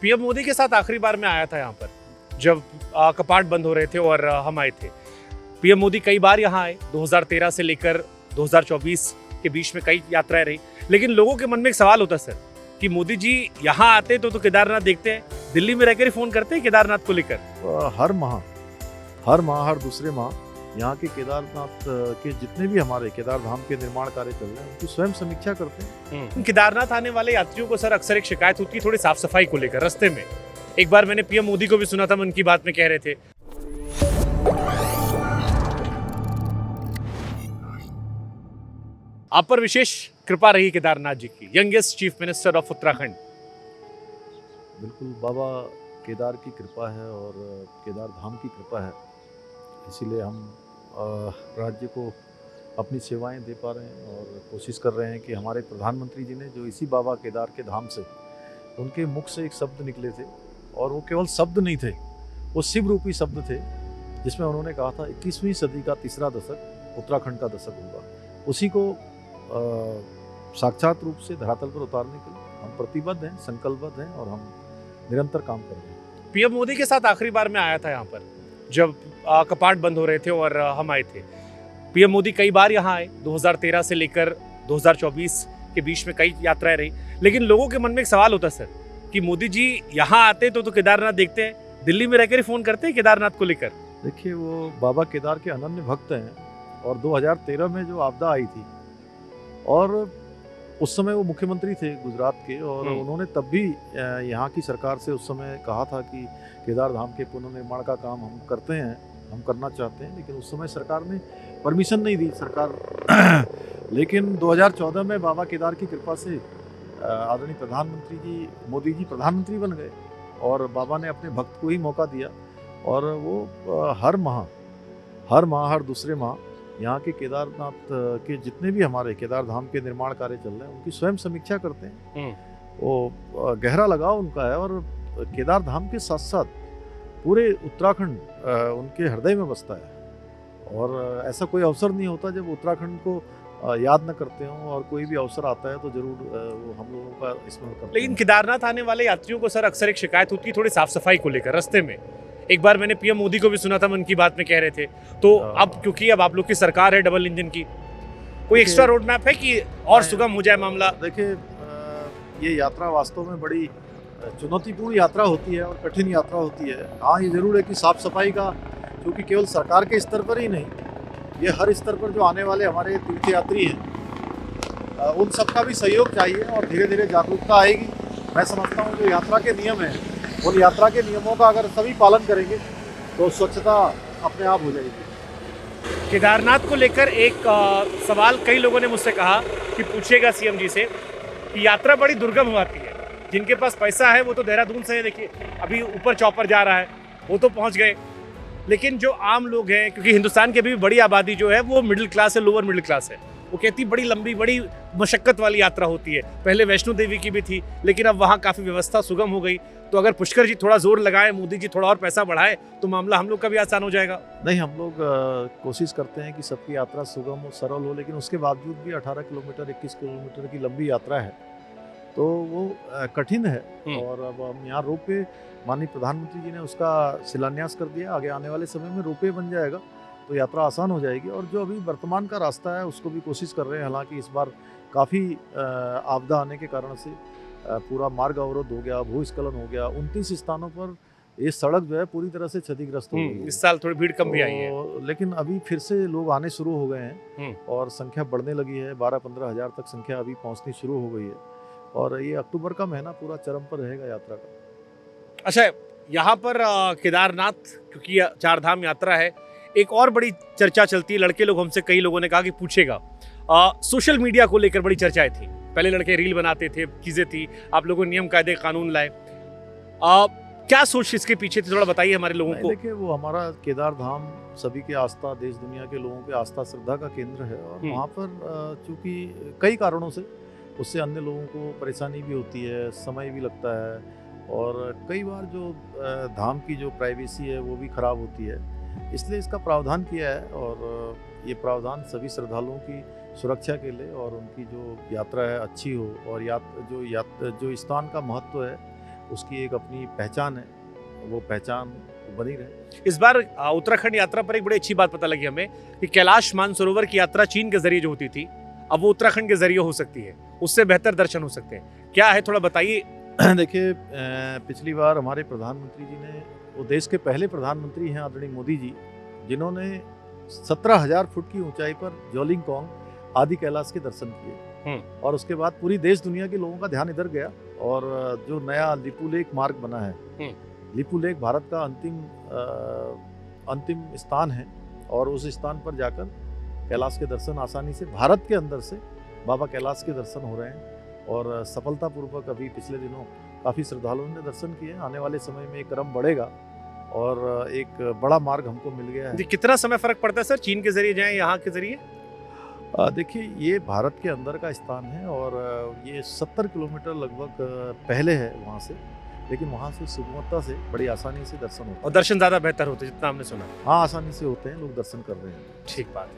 PM Modi के साथ आखिरी बार मैं आया था यहाँ पर जब कपाट बंद हो रहे थे और हम आए थे। पीएम मोदी कई बार यहाँ आए, 2013 से लेकर 2024 के बीच में कई यात्राएं रही, लेकिन लोगों के मन में एक सवाल होता सर कि मोदी जी यहाँ आते तो केदारनाथ देखते हैं, दिल्ली में रहकर ही फोन करते हैं केदारनाथ को लेकर। हर माह हर दूसरे माह यहाँ के केदारनाथ के जितने भी हमारे केदार धाम के निर्माण कार्य चल रहे हैं उनकी स्वयं समीक्षा करते हैं। केदारनाथ आने वाले यात्रियों को सर अक्सर एक शिकायत होती है थोड़ी साफ सफाई को लेकर रास्ते में। एक बार मैंने पीएम मोदी को भी सुना था, मन की बात में कह रहे थे। आप पर विशेष कृपा रही केदारनाथ जी की, youngest chief minister of Uttarakhand. बिल्कुल बाबा केदार की कृपा है और केदार धाम की कृपा है, इसीलिए हम राज्य को अपनी सेवाएं दे पा रहे हैं और कोशिश कर रहे हैं कि हमारे प्रधानमंत्री जी ने जो इसी बाबा केदार के धाम से उनके मुख से एक शब्द निकले थे और वो केवल शब्द नहीं थे, वो शिव रूपी शब्द थे, जिसमें उन्होंने कहा था 21वीं सदी का तीसरा दशक उत्तराखंड का दशक होगा। उसी को साक्षात रूप से धरातल पर उतारने के लिए हम प्रतिबद्ध हैं, संकल्पबद्ध हैं और हम निरंतर काम कर रहे हैं। पीएम मोदी के साथ आखिरी बार मैं आया था यहाँ पर जब कपाट बंद हो रहे थे और हम आए थे। पीएम मोदी कई बार यहाँ आए, 2013 से लेकर 2024 के बीच में कई यात्राएं रही, लेकिन लोगों के मन में एक सवाल होता सर कि मोदी जी यहाँ आते तो केदारनाथ देखते हैं, दिल्ली में रहकर ही फोन करते हैं केदारनाथ को लेकर। देखिए, वो बाबा केदार के अनन्य भक्त हैं और 2013 में जो आपदा आई थी और उस समय वो मुख्यमंत्री थे गुजरात के और उन्होंने तब भी यहाँ की सरकार से उस समय कहा था कि केदार धाम के पुनर्निर्माण का काम हम करते हैं, हम करना चाहते हैं, लेकिन उस समय सरकार ने परमिशन नहीं दी सरकार। लेकिन 2014 में बाबा केदार की कृपा से आदरणीय प्रधानमंत्री जी मोदी जी प्रधानमंत्री बन गए और बाबा ने अपने भक्त को ही मौका दिया और वो हर हर दूसरे माह यहाँ के केदारनाथ के जितने भी हमारे केदार धाम के निर्माण कार्य चल रहे हैं उनकी स्वयं समीक्षा करते हैं। वो गहरा लगाव उनका है और केदार धाम के साथ साथ पूरे उत्तराखंड उनके हृदय में बसता है और ऐसा कोई अवसर नहीं होता जब उत्तराखंड को याद न करते हों और कोई भी अवसर आता है तो जरूर वो हम लोगों का स्मरण करते हैं। लेकिन केदारनाथ आने वाले यात्रियों को सर अक्सर एक शिकायत होती है थोड़ी साफ सफाई को लेकर रास्ते में। एक बार मैंने पीएम मोदी को भी सुना था, मन की बात में कह रहे थे। तो अब क्योंकि अब आप लोग की सरकार है डबल इंजन की, कोई एक्स्ट्रा रोड मैप है कि और सुगम हो जाए मामला? देखिए, ये यात्रा वास्तव में बड़ी चुनौतीपूर्ण यात्रा होती है और कठिन यात्रा होती है। हाँ, ये जरूर है कि साफ सफाई का, क्योंकि केवल सरकार के स्तर पर ही नहीं, ये हर स्तर पर जो आने वाले हमारे तीर्थयात्री हैं उन सबका भी सहयोग चाहिए और धीरे धीरे जागरूकता आएगी। मैं समझता हूँ जो यात्रा के नियम हैं उन यात्रा के नियमों का अगर सभी पालन करेंगे तो स्वच्छता अपने आप हो जाएगी। केदारनाथ को लेकर एक सवाल कई लोगों ने मुझसे कहा कि पूछेगा सीएम जी से कि यात्रा बड़ी दुर्गम हो आती है, जिनके पास पैसा है वो तो देहरादून से है, देखिए अभी ऊपर चौपर जा रहा है वो तो पहुंच गए, लेकिन जो आम लोग हैं, क्योंकि हिंदुस्तान की अभी बड़ी आबादी जो है वो मिडिल क्लास है, लोअर मिडिल क्लास है, वो कहती बड़ी लंबी बड़ी मशक्कत वाली यात्रा होती है। पहले वैष्णो देवी की भी थी, लेकिन अब वहाँ काफ़ी व्यवस्था सुगम हो गई। तो अगर पुष्कर जी थोड़ा जोर लगाए, मोदी जी थोड़ा और पैसा बढ़ाए तो मामला हम लोग का भी आसान हो जाएगा। नहीं, हम लोग कोशिश करते हैं कि सबकी यात्रा सुगम हो, सरल हो, लेकिन उसके बावजूद भी 18 किलोमीटर 21 किलोमीटर की लंबी यात्रा है तो वो कठिन है। और अब हम यहाँ रोपवे, माननीय प्रधानमंत्री जी ने उसका शिलान्यास कर दिया, आगे आने वाले समय में रोपवे बन जाएगा तो यात्रा आसान हो जाएगी। और जो अभी वर्तमान का रास्ता है उसको भी कोशिश कर रहे हैं, हालांकि इस बार काफ़ी आपदा आने के कारण से पूरा मार्ग अवरोध हो गया, भूस्खलन हो गया, 29 स्थानों पर ये सड़क जो है पूरी तरह से क्षतिग्रस्त हो गई। इस साल थोड़ी भीड़ कम भी आई है, लेकिन अभी फिर से लोग आने शुरू हो गए हैं और संख्या बढ़ने लगी है, 12-15 हज़ार तक संख्या अभी पहुँचनी शुरू हो गई है और ये अक्टूबर का महीना पूरा चरम पर रहेगा यात्रा का। अच्छा, यहाँ पर केदारनाथ क्योंकि चार धाम यात्रा है, एक और बड़ी चर्चा चलती है, लड़के लोग हमसे कई लोगों ने कहा कि पूछेगा, सोशल मीडिया को लेकर बड़ी चर्चाएं थी। पहले लड़के रील बनाते थे, चीजें थी, आप लोगों ने नियम कायदे कानून लाए, क्या सोच इसके पीछे थी, थोड़ा बताइए हमारे लोगों को। देखिए, वो हमारा केदार धाम सभी की आस्था, देश दुनिया के लोगों के आस्था श्रद्धा का केंद्र है और वहाँ पर चूंकि कई कारणों से उससे अन्य लोगों को परेशानी भी होती है, समय भी लगता है और कई बार जो धाम की जो प्राइवेसी है वो भी खराब होती है, इसलिए इसका प्रावधान किया है। और ये प्रावधान सभी श्रद्धालुओं की सुरक्षा के लिए और उनकी जो यात्रा है अच्छी हो और जो स्थान का महत्व है उसकी एक अपनी पहचान है, वो पहचान बनी रहे। इस बार उत्तराखंड यात्रा पर एक बड़ी अच्छी बात पता लगी हमें कि कैलाश मानसरोवर की यात्रा चीन के जरिए जो होती थी, अब वो उत्तराखंड के जरिए हो सकती है, उससे बेहतर दर्शन हो सकते हैं। क्या है, थोड़ा बताइए। देखिए, पिछली बार हमारे प्रधानमंत्री जी ने, वो देश के पहले प्रधानमंत्री हैं आदरणीय मोदी जी, जिन्होंने 17,000 फुट की ऊंचाई पर ज्योलिंगकोंग आदि कैलाश के दर्शन किए। और उसके बाद पूरी देश दुनिया के लोगों का ध्यान इधर गया, और जो नया लिपुलेख मार्ग बना है, लिपुलेख भारत का अंतिम स्थान है, और उस स्थान पर जाकर कैलाश के दर्शन आसानी से भारत के अंदर से बाबा कैलाश के दर्शन हो रहे हैं, और सफलतापूर्वक अभी पिछले दिनों काफ़ी श्रद्धालुओं ने दर्शन किए। आने वाले समय में ये क्रम बढ़ेगा, और एक बड़ा मार्ग हमको मिल गया है। कितना समय फर्क पड़ता है सर, चीन के जरिए जाएं यहाँ के जरिए? देखिए, ये भारत के अंदर का स्थान है, और ये 70 किलोमीटर लगभग पहले है वहाँ से, लेकिन वहाँ से सुगमता से बड़ी आसानी से दर्शन होता है। और दर्शन ज़्यादा बेहतर होते हैं जितना हमने सुना। हाँ, आसानी से होते हैं, लोग दर्शन कर रहे हैं। ठीक बात है।